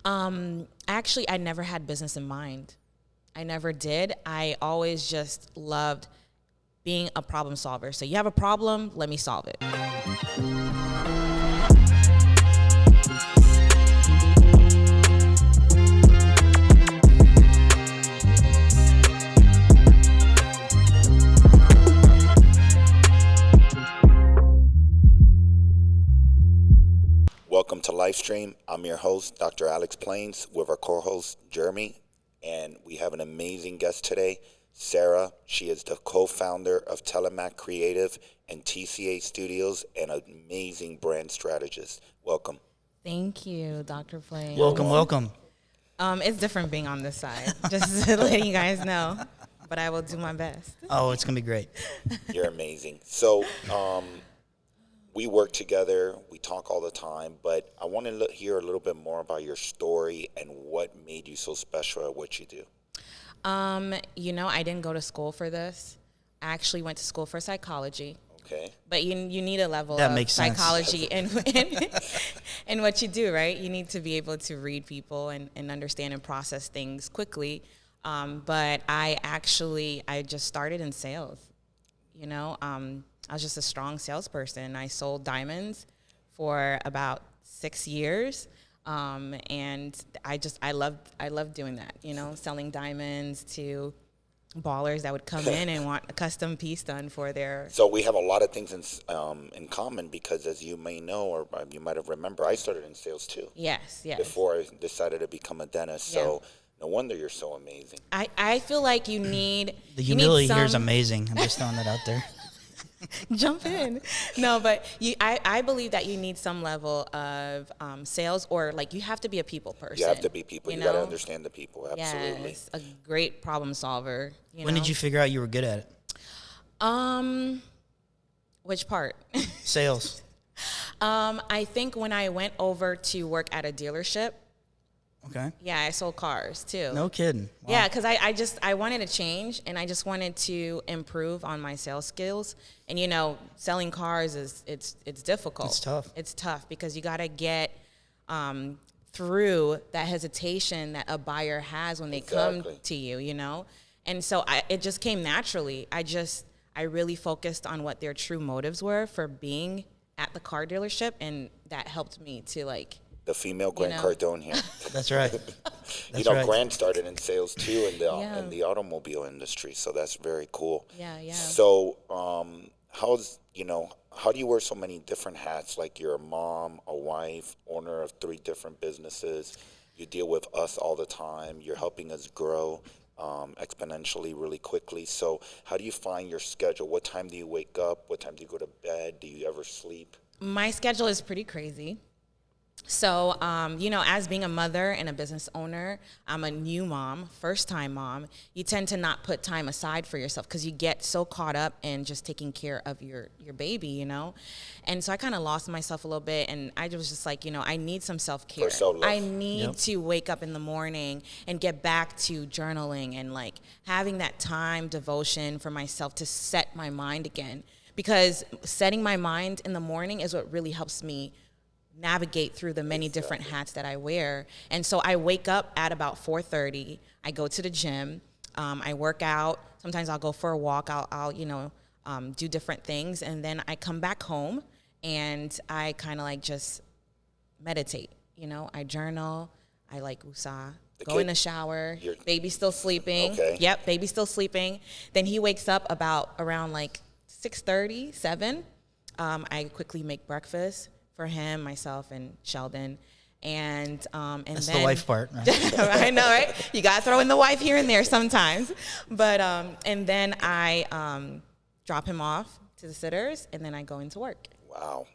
Actually, I never had business in mind. I never did. I always just loved being a problem solver. So you have a problem, let me solve it. Welcome to Livestream. I'm your host, Dr. Alex Plains, with our co-host, Jeremy. And we have an amazing guest today, Sarah. She is the co-founder of Telemaque Creative and TCA Studios and an amazing brand strategist. Welcome. Thank you, Dr. Flame. Welcome. It's different being on this side, just letting you guys know. But I will do my best. Oh, it's going to be great. You're amazing. So we work together. We talk all the time. But I want to hear a little bit more about your story and what made you so special at what you do. I didn't go to school for this. I actually went to school for psychology. Okay. But you need a level that of makes sense. psychology in what you do, right? You need to be able to read people and understand and process things quickly. But I just started in sales. I was just a strong salesperson. I sold diamonds for about 6 years. And I loved doing that, selling diamonds to ballers that would come in and want a custom piece done for their. So we have a lot of things in common because, as you may know, or you might have remembered, I started in sales too. Yes. Before I decided to become a dentist. Yeah. So no wonder you're so amazing. I feel like you need The humility here is amazing. I'm just throwing that out there. Jump in. No, but I believe that you need some level of sales, or like you have to be a people person. You have to be people. You got to understand the people. Absolutely. Yes, a great problem solver. When did you figure out you were good at it? Which part? Sales. I think when I went over to work at a dealership. Okay. Yeah, I sold cars too. No kidding. Wow. Yeah, because I wanted to change, and I just wanted to improve on my sales skills. And selling cars it's difficult. It's tough. It's tough because you got to get through that hesitation that a buyer has when they come to you. And so it just came naturally. I really focused on what their true motives were for being at the car dealership, and that helped me to the female Grant Cardone here. That's right. Grant started in sales too in the automobile industry, so that's very cool. Yeah. So, how do you wear so many different hats? Like you're a mom, a wife, owner of 3 different businesses. You deal with us all the time. You're helping us grow exponentially really quickly. So, how do you find your schedule? What time do you wake up? What time do you go to bed? Do you ever sleep? My schedule is pretty crazy. So, as being a mother and a business owner, I'm a new mom, first-time mom. You tend to not put time aside for yourself because you get so caught up in just taking care of your baby, And so I kind of lost myself a little bit, and I was just like, I need some self-care. I need to wake up in the morning and get back to journaling and, having that time devotion for myself to set my mind again. Because setting my mind in the morning is what really helps me navigate through the many different hats that I wear. And so I wake up at about 4:30. I go to the gym. I work out. Sometimes I'll go for a walk. I'll do different things. And then I come back home and I kind of just meditate. I journal. I woosah. Go in the shower. Baby's still sleeping. Okay. Yep, baby's still sleeping. Then he wakes up around 6:30, 7. I quickly make breakfast for him, myself, and Sheldon, and that's then the wife part. Right? I know, right? You gotta throw in the wife here and there sometimes, but and then I drop him off to the sitters, and then I go into work. Wow.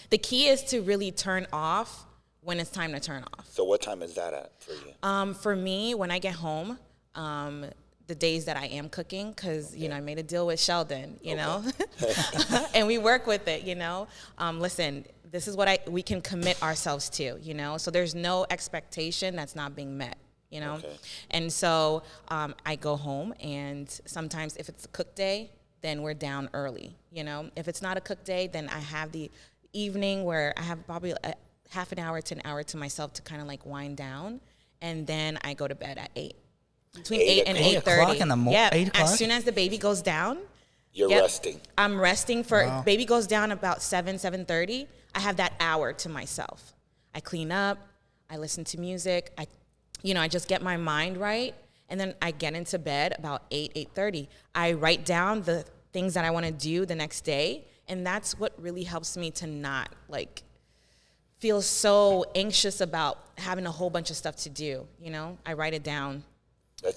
The key is to really turn off when it's time to turn off. So what time is that at for you? For me, when I get home, the days that I am cooking, because I made a deal with Sheldon, and we work with it. Listen, this is what we can commit ourselves to. So there's no expectation that's not being met. And so I go home, and sometimes if it's a cook day, then we're down early. If it's not a cook day, then I have the evening where I have probably a half an hour to an hour to myself to kind of like wind down. And then I go to bed at 8. Between 8 and 8:30. in the morning. Yeah. 8 o'clock? As soon as the baby goes down. You're resting. I'm resting for, Wow. baby goes down about 7:30. I have that hour to myself. I clean up. I listen to music. I just get my mind right. And then I get into bed about 8:30. I write down the things that I want to do the next day. And that's what really helps me to not like feel so anxious about having a whole bunch of stuff to do. I write it down.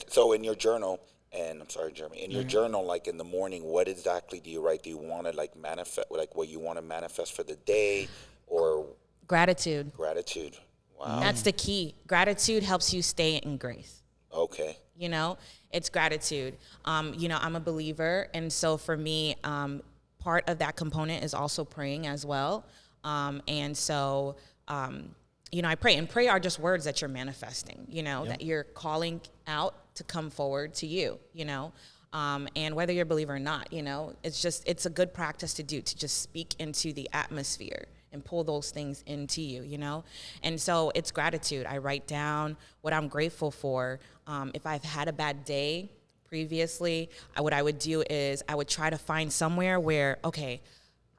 So in your journal, and I'm sorry, Jeremy, in your journal, like in the morning, what exactly do you write? Do you want to like manifest, like what you want to manifest for the day, or Gratitude. gratitude? Wow. That's the key. Gratitude helps you stay in grace. Okay. It's gratitude. I'm a believer. And so for me, part of that component is also praying as well. I pray. And pray are just words that you're manifesting, that you're calling out to come forward to you, and whether you're a believer or not, it's a good practice to do, to just speak into the atmosphere and pull those things into you, And so it's gratitude. I write down what I'm grateful for. If I've had a bad day previously, what I would do is I would try to find somewhere where, okay,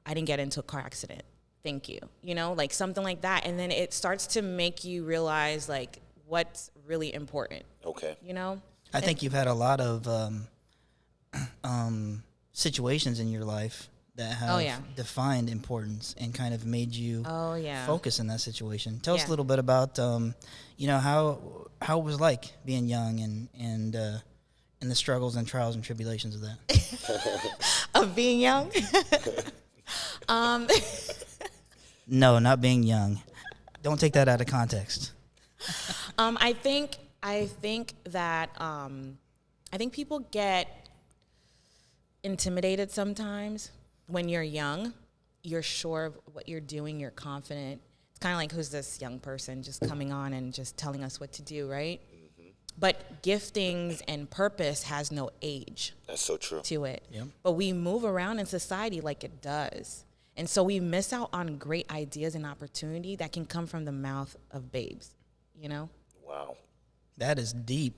I didn't get into a car accident. Thank you. Like something like that. And then it starts to make you realize like what's really important. Okay. I think you've had a lot of situations in your life that have defined importance and kind of made you focus in that situation. Tell us a little bit about, how it was like being young and the struggles and trials and tribulations of that. Of being young? No, not being young. Don't take that out of context. I think that I think people get intimidated sometimes when you're young. You're sure of what you're doing. You're confident. It's kind of like, who's this young person just coming on and just telling us what to do, right? Mm-hmm. But giftings and purpose has no age. That's so true. To it. Yep. But we move around in society like it does. And so we miss out on great ideas and opportunity that can come from the mouth of babes, Wow. That is deep.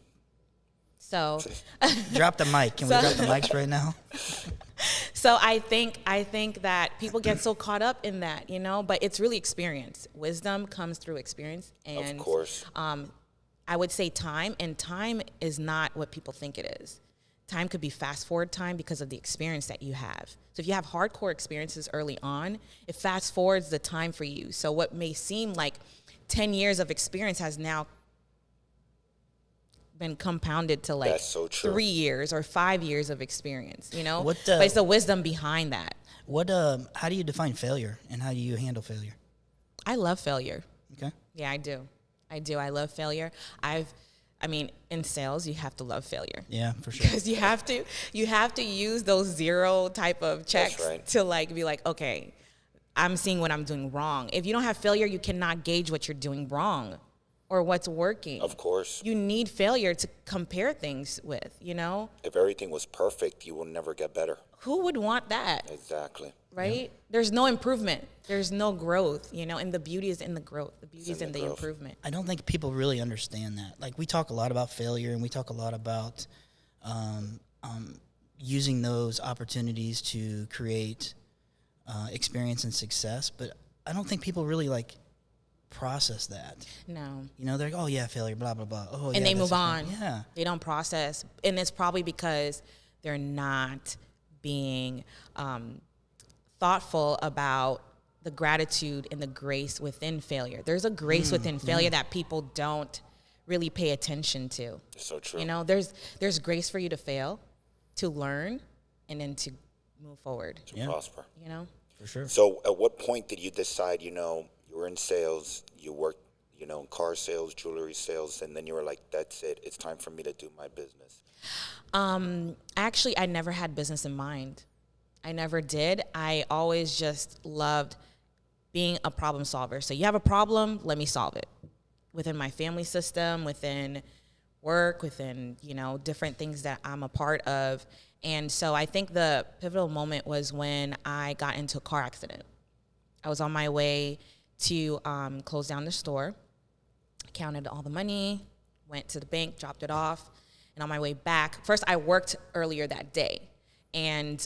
So Drop the mic. Can we drop the mics right now? So I think that people get so caught up in that, but it's really experience. Wisdom comes through experience. And of course. I would say time, and time is not what people think it is. Time could be fast forward time because of the experience that you have. So if you have hardcore experiences early on, it fast forwards the time for you. So what may seem like 10 years of experience has now been compounded to like That's so true. 3 years or 5 years of experience, What, but it's the wisdom behind that. How do you define failure and how do you handle failure? I love failure. Okay. Yeah, I do. I love failure. In sales, you have to love failure. Yeah, for sure. Because you have to use those zero type of checks right. to like be like, okay, I'm seeing what I'm doing wrong. If you don't have failure, you cannot gauge what you're doing wrong or what's working. Of course. You need failure to compare things with, If everything was perfect, you will never get better. Who would want that? Exactly. Right? Yeah. There's no improvement. There's no growth, and the beauty is in the growth. The beauty is in the improvement. I don't think people really understand that. Like, we talk a lot about failure and we talk a lot about using those opportunities to create experience and success, but I don't think people really process that. No. They're like, oh yeah, failure, blah, blah, blah. Oh, and yeah, they move on. Yeah. They don't process. And it's probably because they're not being thoughtful about the gratitude and the grace within failure. There's a grace within failure that people don't really pay attention to. It's so true. There's grace for you to fail, to learn, and then to move forward. To prosper. For sure. So at what point did you decide, you were in sales, you worked, in car sales, jewelry sales, and then you were like, that's it, it's time for me to do my business? Actually, I never had business in mind. I never did. I always just loved being a problem solver. So you have a problem, let me solve it. Within my family system, within work, within, different things that I'm a part of. And so I think the pivotal moment was when I got into a car accident. I was on my way to close down the store. Counted all the money, went to the bank, dropped it off. And on my way back, first I worked earlier that day. And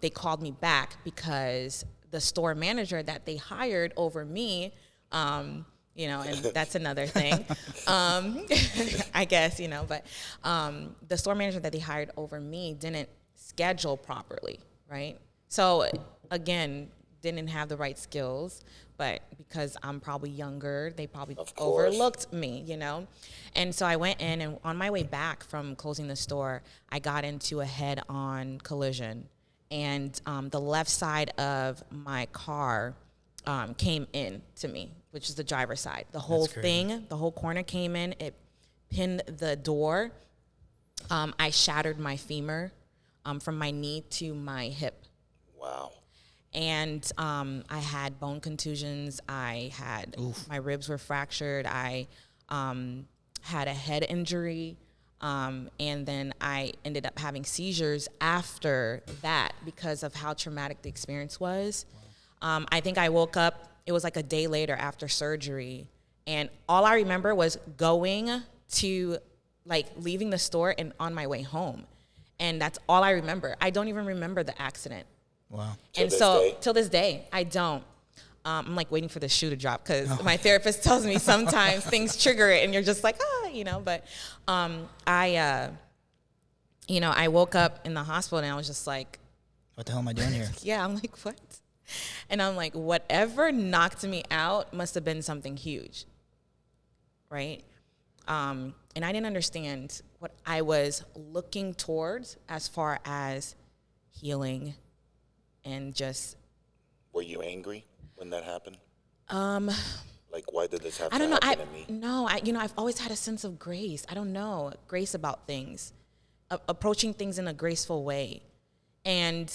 they called me back because the store manager that they hired over me, and that's another thing, I guess, but the store manager that they hired over me didn't schedule properly, right? So, again, didn't have the right skills, but because I'm probably younger, they probably overlooked me, And so I went in, and on my way back from closing the store, I got into a head-on collision. And the left side of my car came in to me, which is the driver's side. The whole thing, the whole corner came in. It pinned the door. I shattered my femur from my knee to my hip. Wow. And I had bone contusions. My ribs were fractured. I had a head injury. And then I ended up having seizures after that because of how traumatic the experience was. Wow. I think I woke up, it was like a day later after surgery. And all I remember was going to, leaving the store and on my way home. And that's all I remember. I don't even remember the accident. Wow. Till this day, I don't. I'm waiting for the shoe to drop because my therapist tells me sometimes things trigger it and you're just like, but I woke up in the hospital and I was just like, what the hell am I doing here? Yeah, I'm like, what? And I'm like, whatever knocked me out must have been something huge, right? And I didn't understand what I was looking towards as far as healing. And just. Were you angry when that happened? Why did this happen to me? No, I've always had a sense of grace. I don't know, grace about things, approaching things in a graceful way. And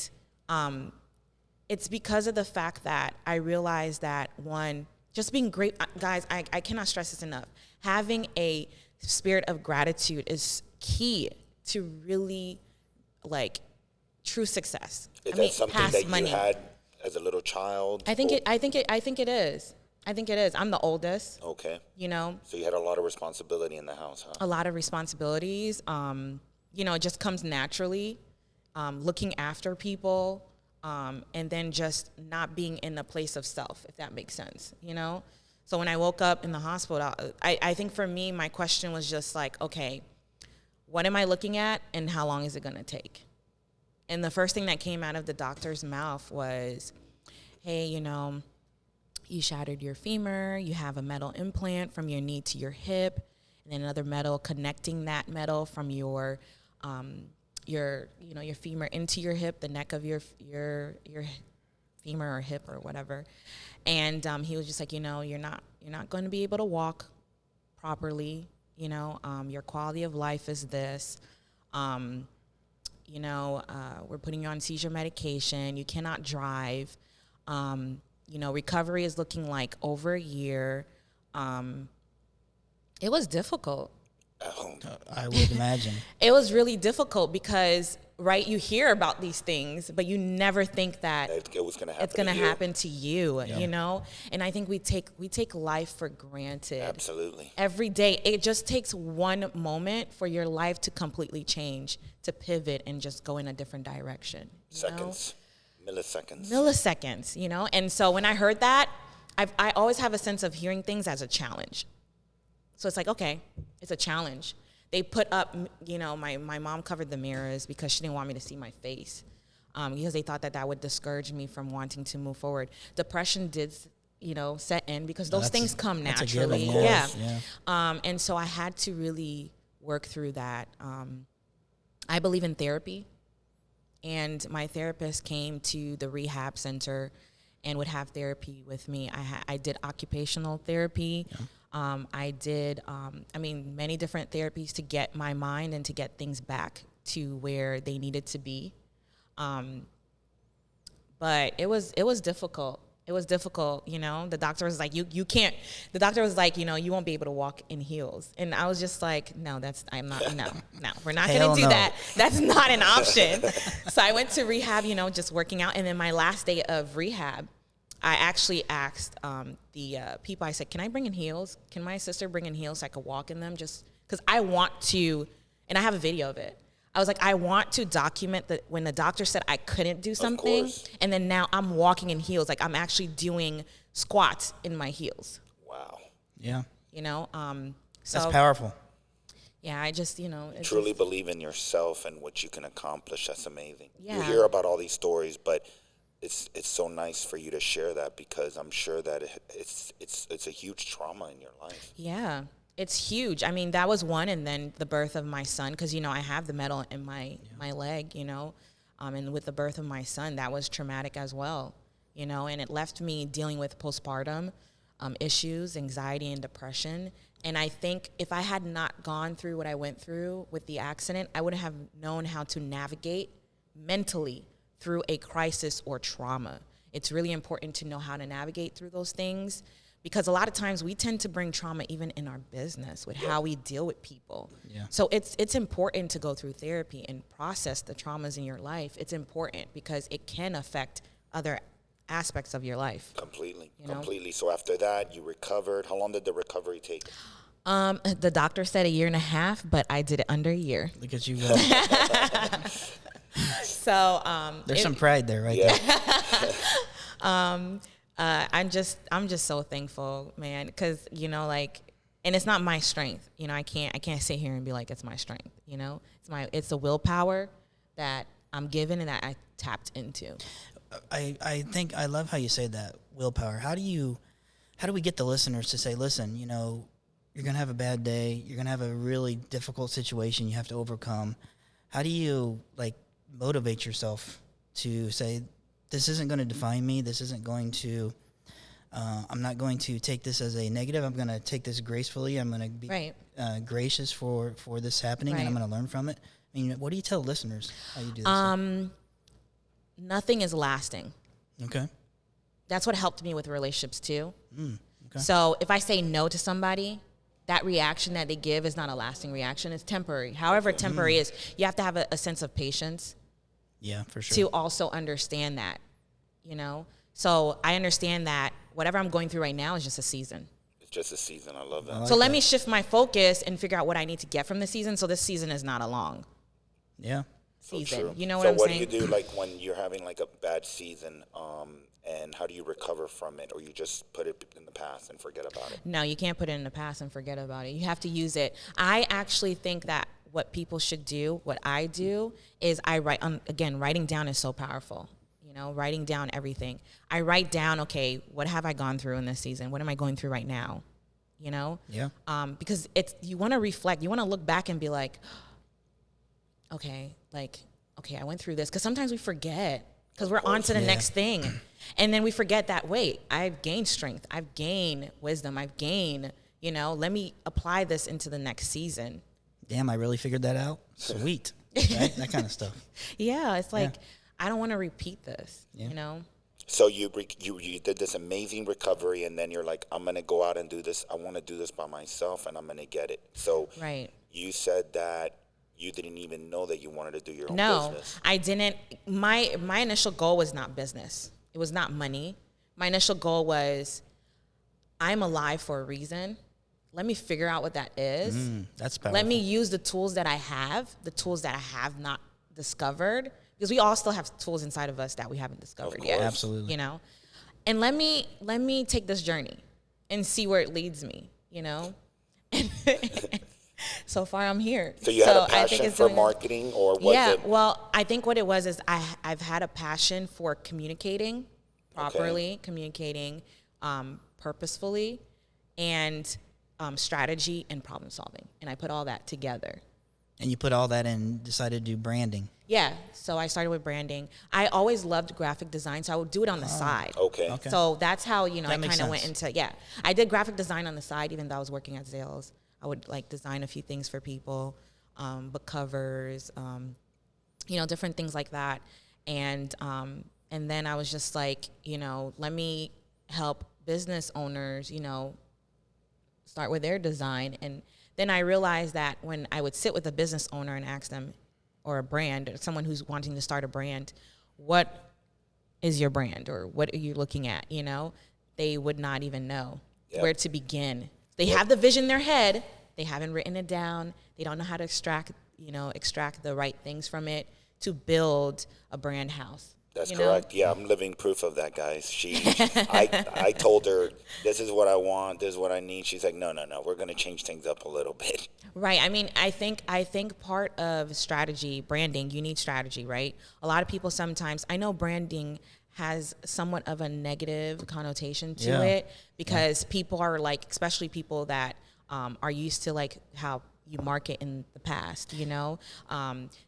it's because of the fact that I realized that, one, just being great, guys, I cannot stress this enough. Having a spirit of gratitude is key to really, true success. Is that something that you had as a little child? I think it is. I'm the oldest. Okay. So you had a lot of responsibility in the house, huh? A lot of responsibilities. It just comes naturally. Looking after people, and then just not being in a place of self, if that makes sense. So when I woke up in the hospital, I think for me, my question was just okay, what am I looking at, and how long is it gonna take? And the first thing that came out of the doctor's mouth was, hey, you shattered your femur, you have a metal implant from your knee to your hip, and then another metal connecting that metal from your femur into your hip, the neck of your femur or hip or whatever. And he was just like, you're not going to be able to walk properly. Your quality of life is this. We're putting you on seizure medication. You cannot drive. Recovery is looking like over a year. It was difficult. I would imagine. It was really difficult because, right, you hear about these things, but you never think that it was going to happen. It's going to happen to you, And I think we take life for granted. Absolutely. Every day, it just takes one moment for your life to completely change, to pivot and just go in a different direction. Seconds, milliseconds. And so when I heard that, I always have a sense of hearing things as a challenge. So it's okay, it's a challenge. They put up, my mom covered the mirrors because she didn't want me to see my face, because they thought that would discourage me from wanting to move forward. Depression did, set in because those things come naturally. Yeah. And so I had to really work through that. I believe in therapy, and my therapist came to the rehab center and would have therapy with me. I did occupational therapy. Yeah. I did, many different therapies to get my mind and to get things back to where they needed to be. But it was difficult. It was difficult, The doctor was like, you can't, the doctor was like, you won't be able to walk in heels. And I was just like, no, we're not going to do that. That's not an option. So I went to rehab, just working out. And then my last day of rehab, I actually asked the people, I said, can I bring in heels? Can my sister bring in heels so I could walk in them? Just because I want to, and I have a video of it. I was like, I want to document that when the doctor said I couldn't do something, and then now I'm walking in heels. Like, I'm actually doing squats in my heels. Wow. Yeah. You know? So that's powerful. Yeah, I just, you truly believe in yourself and what you can accomplish. That's amazing. Yeah. You hear about all these stories, but it's so nice for you to share that, because I'm sure that it's a huge trauma in your life. Yeah, it's huge. I mean, that was one, and then the birth of my son, because, I have the metal in my leg, and with the birth of my son, that was traumatic as well, and it left me dealing with postpartum issues, anxiety and depression. And I think if I had not gone through what I went through with the accident, I wouldn't have known how to navigate mentally through a crisis or trauma. It's really important to know how to navigate through those things, because a lot of times we tend to bring trauma even in our business with how we deal with people. Yeah. So it's important to go through therapy and process the traumas in your life. It's important because it can affect other aspects of your life. Completely. So after that, you recovered. How long did the recovery take? The doctor said 1.5 years, but I did it under a year. Look at you. So there's some pride there, right there. I'm just so thankful, man, because and it's not my strength. I can't sit here and be like it's my strength. It's the willpower that I'm given and that I tapped into. I think I love how you say that, willpower. How do we get the listeners to say, listen, you're going to have a bad day. You're going to have a really difficult situation you have to overcome. How do you motivate yourself to say, this isn't going to define me. This isn't going to, I'm not going to take this as a negative. I'm going to take this gracefully. I'm going to be gracious for this happening, and I'm going to learn from it. I mean, what do you tell listeners how you do this? Nothing is lasting. Okay. That's what helped me with relationships too. Okay. So if I say no to somebody, that reaction that they give is not a lasting reaction. It's temporary. However temporary is, you have to have a sense of patience. Yeah, for sure. To also understand that, So I understand that whatever I'm going through right now is just a season. It's just a season. I love that. So let me shift my focus and figure out what I need to get from the season. So this season is not a long season. So you know what I'm saying? So what do you do when you're having a bad season, and how do you recover from it? Or you just put it in the past and forget about it? No, you can't put it in the past and forget about it. You have to use it. I actually think that what people should do, what I do, is I write. Again, writing down is so powerful. Writing down everything. I write down, okay, what have I gone through in this season? What am I going through right now? Yeah. Because you want to reflect. You want to look back and be like, okay, I went through this. Because sometimes we forget, because we're on to the next thing. And then we forget that, wait, I've gained strength. I've gained wisdom. I've gained, let me apply this into the next season. Damn, I really figured that out. Sweet. Right? That kind of stuff. Yeah, it's like, I don't want to repeat this, So you did this amazing recovery, and then you're like, I'm going to go out and do this. I want to do this by myself, and I'm going to get it. So you said that you didn't even know that you wanted to do your own business. No, I didn't. My initial goal was not business. It was not money. My initial goal was, I'm alive for a reason. Let me figure out what that is. That's powerful. Let me use the tools that I have not discovered. Because we all still have tools inside of us that we haven't discovered yet. Absolutely. And let me take this journey and see where it leads me, So far I'm here. So you had a passion for marketing, or was it? Yeah, well, I think what it was is I've had a passion for communicating properly, communicating purposefully, and strategy and problem solving. And I put all that together. And you put all that in, decided to do branding. Yeah, so I started with branding. I always loved graphic design, so I would do it on the side. Okay. So that's how, I kind of went into, I did graphic design on the side, even though I was working at Zales. I would design a few things for people, book covers, different things like that. And then I was just like, let me help business owners, start with their design. And then I realized that when I would sit with a business owner and ask them, or a brand, or someone who's wanting to start a brand, what is your brand or what are you looking at, you know, they would not even know where to begin. They have the vision in their head. They haven't written it down. They don't know how to extract the right things from it to build a brand house. That's correct. Yeah, I'm living proof of that, guys. I told her, this is what I want, this is what I need. She's like, no, we're going to change things up a little bit. Right. I mean, I think part of strategy, branding, you need strategy, right? A lot of people sometimes, I know branding has somewhat of a negative connotation to it because people are like, especially people that are used to like how you market in the past, you know,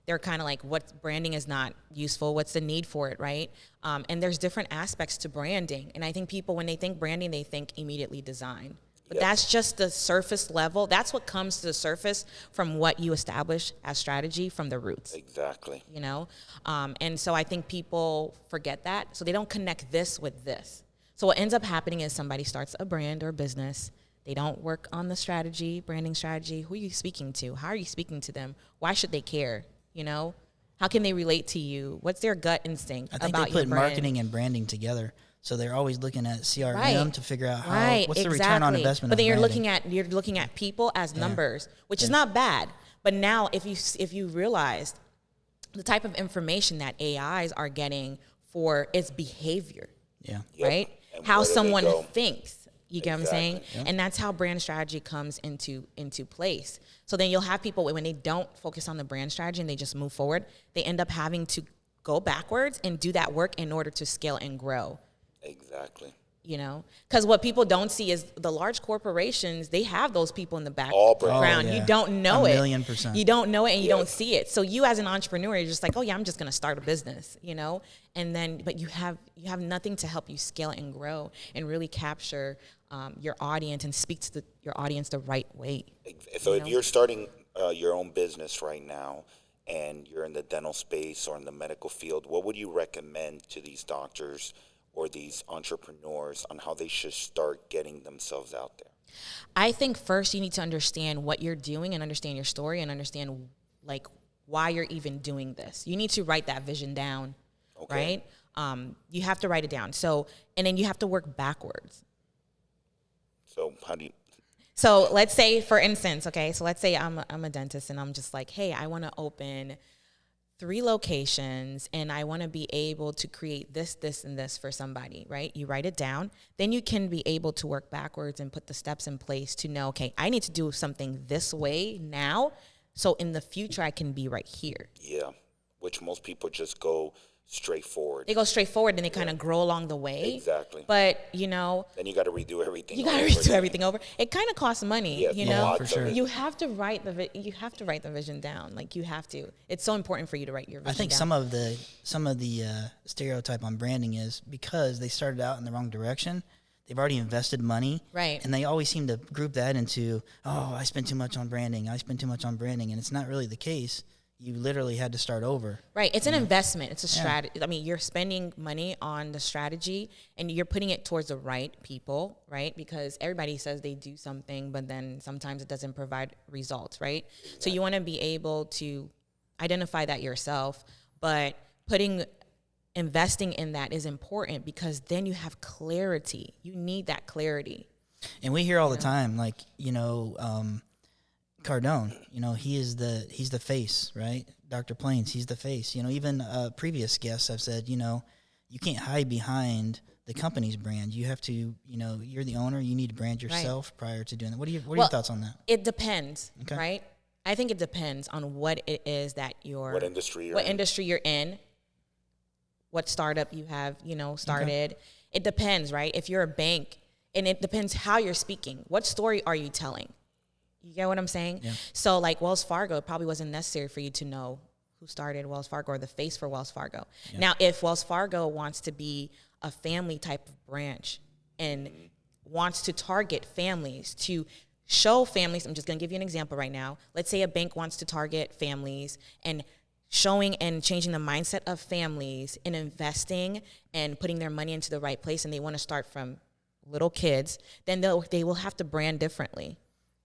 they're kind of like, what branding is not useful, what's the need for it, right? And there's different aspects to branding, and I think people, when they think branding, they think immediately design, but that's just the surface level. That's what comes to the surface from what you establish as strategy from the roots. Exactly. You know, and so I think people forget that, so they don't connect this with this. So what ends up happening is somebody starts a brand or business. They don't work on the strategy, branding strategy. Who are you speaking to? How are you speaking to them? Why should they care? You know, how can they relate to you? What's their gut instinct about your brand? I think they put marketing and branding together. So they're always looking at CRM to figure out what's the return on investment. But then you're looking at people as numbers, which is not bad. But now if you realize the type of information that AIs are getting for its behavior, right? And how someone thinks. You get what I'm saying? Yeah. And that's how brand strategy comes into place. So then you'll have people, when they don't focus on the brand strategy and they just move forward, they end up having to go backwards and do that work in order to scale and grow. Exactly. You know, because what people don't see is the large corporations, they have those people in the background. You don't know it. 1,000,000%. You don't know it and you don't see it. So you as an entrepreneur, you're just like, oh yeah, I'm just going to start a business, you know? And then, but you have nothing to help you scale and grow and really capture your audience and speak to your audience the right way. So if you're starting your own business right now and you're in the dental space or in the medical field, what would you recommend to these doctors or these entrepreneurs on how they should start getting themselves out there? I think first you need to understand what you're doing and understand your story and understand like why you're even doing this. You need to write that vision down, right? You have to write it down. So, and then you have to work backwards. So how do you? So let's say, for instance, so let's say I'm a dentist and I'm just like, hey, I want to open 3 locations and I want to be able to create this, this, and this for somebody, right? You write it down. Then you can be able to work backwards and put the steps in place to know, okay, I need to do something this way now. So in the future, I can be right here. Yeah, which most people just go straight forward. They go straight forward and they kind of grow along the way. Exactly. But, you know. Then you got to redo everything. You got to redo everything over. It kind of costs money, you know. For sure. You have to write the vision down. Like you have to. It's so important for you to write your vision down. I think some of the stereotype on branding is because they started out in the wrong direction. They've already invested money. Right. And they always seem to group that into, I spent too much on branding. And it's not really the case. You literally had to start over. Right. It's an investment. It's a strategy. I mean, you're spending money on the strategy and you're putting it towards the right people, right? Because everybody says they do something, but then sometimes it doesn't provide results, right? So you want to be able to identify that yourself, but investing in that is important because then you have clarity. You need that clarity. And we hear all the time, like, Cardone, he's the face, right? Dr. Plains, he's the face. Even previous guests have said, you can't hide behind the company's brand. You have to, you're the owner. You need to brand yourself prior to doing that. What are your thoughts on that? It depends, right? I think it depends on what it is that what industry you're in, what startup you have, started. Okay. It depends, right? If you're a bank, and it depends how you're speaking. What story are you telling? You get what I'm saying? Yeah. So like Wells Fargo, it probably wasn't necessary for you to know who started Wells Fargo or the face for Wells Fargo. Yeah. Now, if Wells Fargo wants to be a family type of branch and wants to target families, to show families, I'm just going to give you an example right now. Let's say a bank wants to target families and showing and changing the mindset of families and investing and putting their money into the right place, and they want to start from little kids, then they will have to brand differently.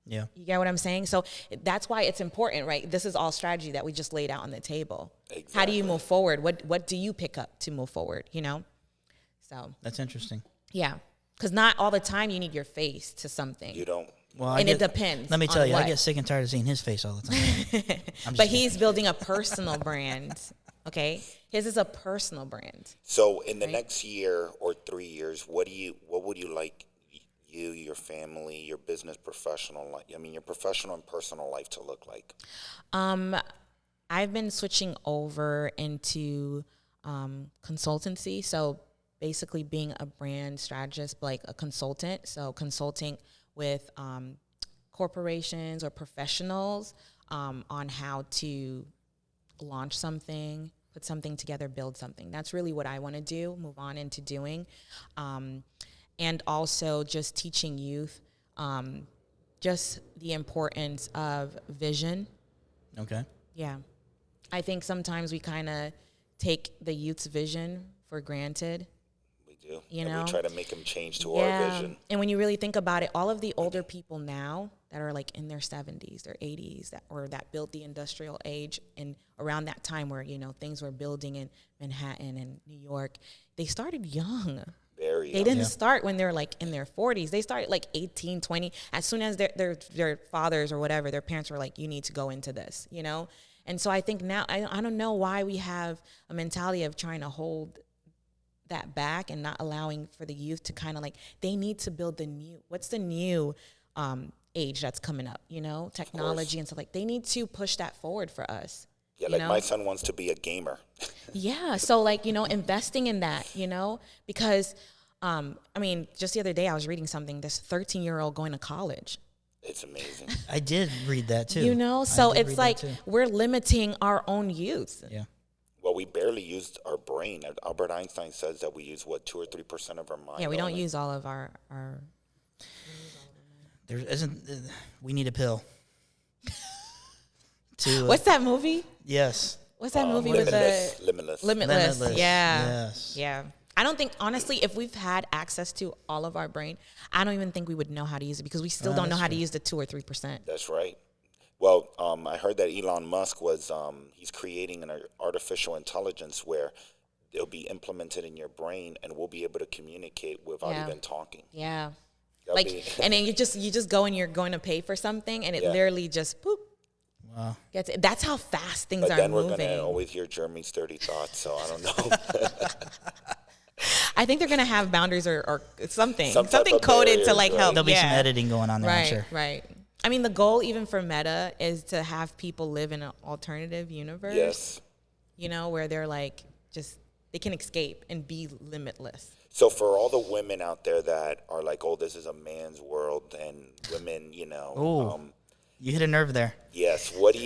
Yeah. You get what I'm saying? So that's why it's important, right? This is all strategy that we just laid out on the table. Exactly. How do you move forward? What do you pick up to move forward, So that's interesting. Yeah, because not all the time you need your face to something. You don't. Well, it depends. Let me tell you, I get sick and tired of seeing his face all the time. But he's building a personal brand. Okay, his is a personal brand. So in the next year or 3 years, what would you like you, your family, your business professional life, your professional and personal life to look like? I've been switching over into consultancy. So basically being a brand strategist, like a consultant. So consulting with corporations or professionals on how to launch something, put something together, build something. That's really what I want to do, move on into doing. And also just teaching youth just the importance of vision. Okay. Yeah. I think sometimes we kind of take the youth's vision for granted. We do. You and know? we try to make them change to our vision. And when you really think about it, all of the older people now that are like in their 70s, their 80s, that built the industrial age, and around that time where, things were building in Manhattan and New York, they started young. Very young. They didn't start when they're like in their 40s. They started like 18, 20. As soon as their fathers or whatever, their parents were like, you need to go into this, And so I think now, I don't know why we have a mentality of trying to hold that back and not allowing for the youth to kind of like, they need to build what's the new age that's coming up, technology and stuff like. They need to push that forward for us. Yeah, like my son wants to be a gamer. Yeah, so like, investing in that, because, just the other day I was reading something, this 13-year-old going to college. It's amazing. I did read that too. So it's like we're limiting our own youth. Yeah. Well, we barely used our brain. Albert Einstein says that we use 2 or 3% of our mind. Yeah, we don't use all of our. There isn't. We need a pill. What's that movie? Yes. What's that movie Limitless. with the Limitless? Yeah. Yes. Yeah. I don't think, honestly, if we've had access to all of our brain, I don't even think we would know how to use it because we still don't know how to use the 2 or 3%. That's right. Well, I heard that Elon Musk he's creating an artificial intelligence where it'll be implemented in your brain and we'll be able to communicate without even talking. Yeah. And then you just go and you're going to pay for something and it literally just boop. Wow. That's how fast things are moving. But then we're going to always hear Jeremy's dirty thoughts, so I don't know. I think they're going to have boundaries or something coded to like help. There'll be some editing going on there, I'm sure. Right. I mean, the goal even for Meta is to have people live in an alternative universe. Yes. Where they're like they can escape and be limitless. So for all the women out there that are like, oh, this is a man's world and women, you hit a nerve there. Yes. What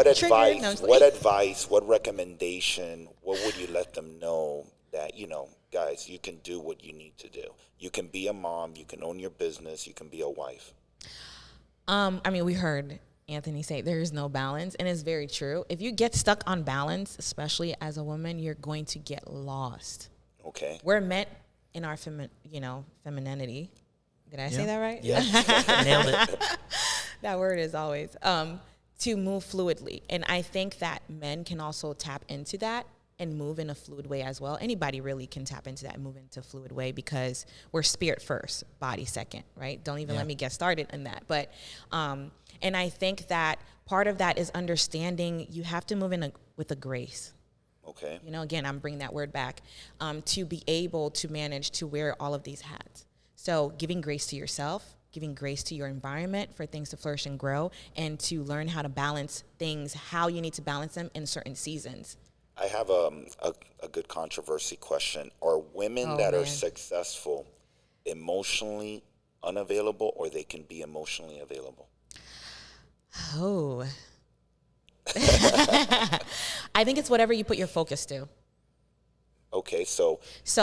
advice, what recommendation, what would you let them know that, guys, you can do what you need to do. You can be a mom, you can own your business, you can be a wife. We heard Anthony say there is no balance, and it's very true. If you get stuck on balance, especially as a woman, you're going to get lost. Okay. We're meant in our femininity. Did I say that right? Yeah. Nailed it. That word is always to move fluidly, and I think that men can also tap into that and move in a fluid way as well. Anybody really can tap into that and move into a fluid way because we're spirit first, body second, right? Don't even let me get started in that. But, and I think that part of that is understanding you have to move with a grace. Okay. Again, I'm bringing that word back to be able to manage to wear all of these hats. So giving grace to yourself, giving grace to your environment for things to flourish and grow, and to learn how to balance things, how you need to balance them in certain seasons. I have a good controversy question. Are women that are successful emotionally unavailable, or they can be emotionally available? Oh. I think it's whatever you put your focus to. Okay, so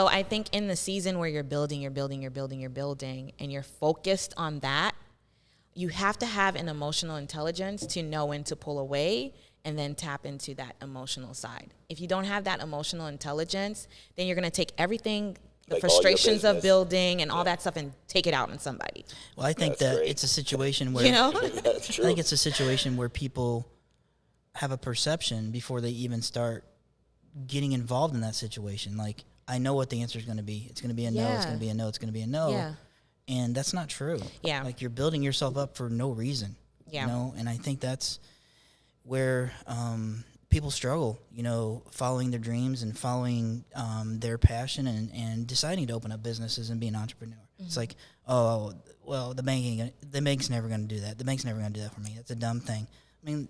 I think in the season where you're building, and you're focused on that, you have to have an emotional intelligence to know when to pull away and then tap into that emotional side. If you don't have that emotional intelligence, then you're going to take everything, the like frustrations of building and all that stuff, and take it out on somebody. Well, I think it's a situation where That's true. I think it's a situation where people have a perception before they even start getting involved in that situation. Like, I know what the answer is going to be. It's going to be a no. It's going to be a no. It's going to be a no. Yeah. And that's not true. Yeah. Like, you're building yourself up for no reason. Yeah. You know, and I think that's where people struggle, you know, following their dreams and following their passion and deciding to open up businesses and be an entrepreneur. Mm-hmm. It's like, oh, well, the bank's never going to do that. The bank's never going to do that for me. That's a dumb thing. I mean,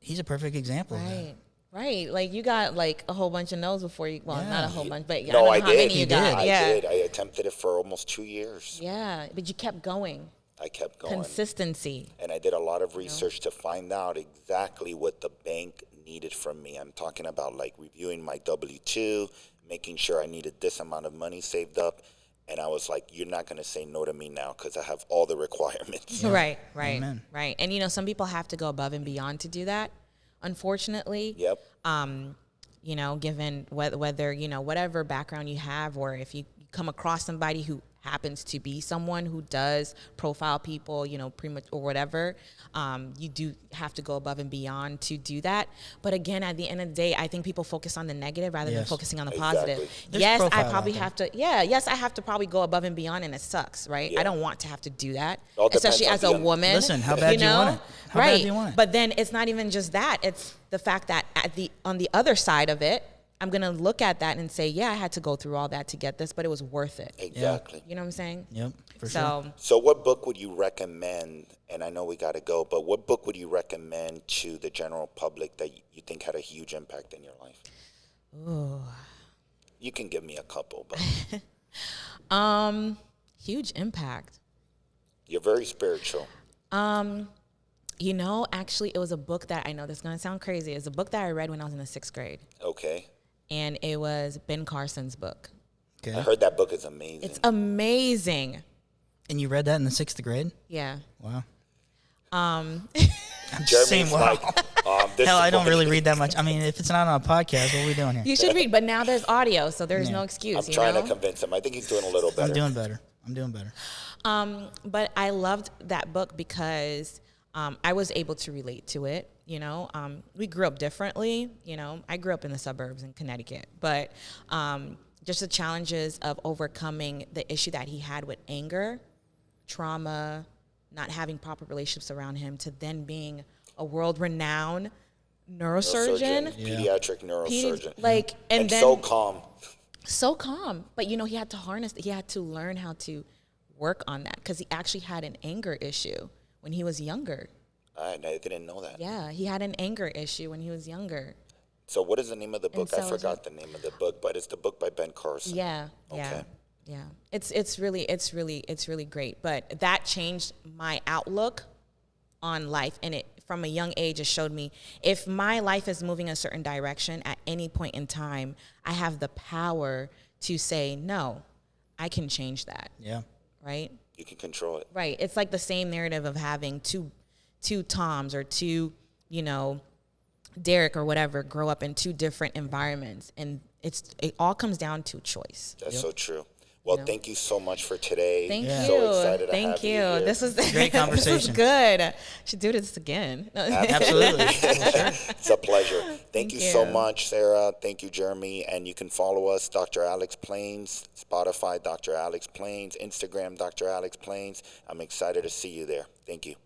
he's a perfect example of that. Right. Like, you got like a whole bunch of no's before you, well, not a whole bunch, but no, I don't know how many you got. I did. I attempted it for almost 2 years. Yeah, but you kept going. I kept going. Consistency. And I did a lot of research to find out exactly what the bank needed from me. I'm talking about like reviewing my W-2, making sure I needed this amount of money saved up. And I was like, you're not going to say no to me now because I have all the requirements. Yeah. Right. Amen. Right. And, you know, some people have to go above and beyond to do that, unfortunately. Yep. You know, given whether, you know, whatever background you have, or if you come across somebody who happens to be someone who does profile people, you know, pretty much, or whatever, you do have to go above and beyond to do that. But again, at the end of the day, I think people focus on the negative rather than focusing on the positive. Yes, I probably have to. Yeah, yes, I have to probably go above and beyond, and it sucks, right? I don't want to have to do that, especially as a woman. Listen, how bad do you want it? How bad do you want it? But then it's not even just that; it's the fact that on the other side of it, I'm going to look at that and say, yeah, I had to go through all that to get this, but it was worth it. Exactly. You know what I'm saying? Yep, for sure. So what book would you recommend, and I know we got to go, but what book would you recommend to the general public that you think had a huge impact in your life? Ooh. You can give me a couple, but. Huge impact. You're very spiritual. You know, actually, it was a book that, I know this is going to sound crazy. It's a book that I read when I was in the 6th grade. Okay. And it was Ben Carson's book. Okay. I heard that book is amazing. It's amazing. And you read that in the 6th grade? Yeah. Wow. I'm saying, wow. Hell, I don't really read that much. I mean, if it's not on a podcast, what are we doing here? You should read, but now there's audio, so there's no excuse. I'm trying to convince him. I think he's doing a little better. I'm doing better. But I loved that book because I was able to relate to it. You know, we grew up differently. You know, I grew up in the suburbs in Connecticut, but just the challenges of overcoming the issue that he had with anger, trauma, not having proper relationships around him, to then being a world-renowned neurosurgeon. Pediatric neurosurgeon. And then, so calm. But, you know, he had to learn how to work on that because he actually had an anger issue when he was younger. I didn't know that. Yeah, he had an anger issue when he was younger. So what is the name of the book? I forgot the name of the book, but it's the book by Ben Carson. Yeah. Okay. Yeah. It's really great. But that changed my outlook on life, and it from a young age it showed me if my life is moving a certain direction at any point in time, I have the power to say no. I can change that. Yeah. Right? You can control it. Right. It's like the same narrative of having two Toms or two, you know, Derek or whatever grow up in two different environments, and it all comes down to choice. That's so true. Well, thank you so much for today. Thank you. So excited to have you here. This was a great conversation. This was good. Should do this again. Absolutely. It's a pleasure. Thank you so much, Sarah. Thank you, Jeremy. And you can follow us, Dr. Alex Plains, Spotify, Dr. Alex Plains, Instagram, Dr. Alex Plains. I'm excited to see you there. Thank you.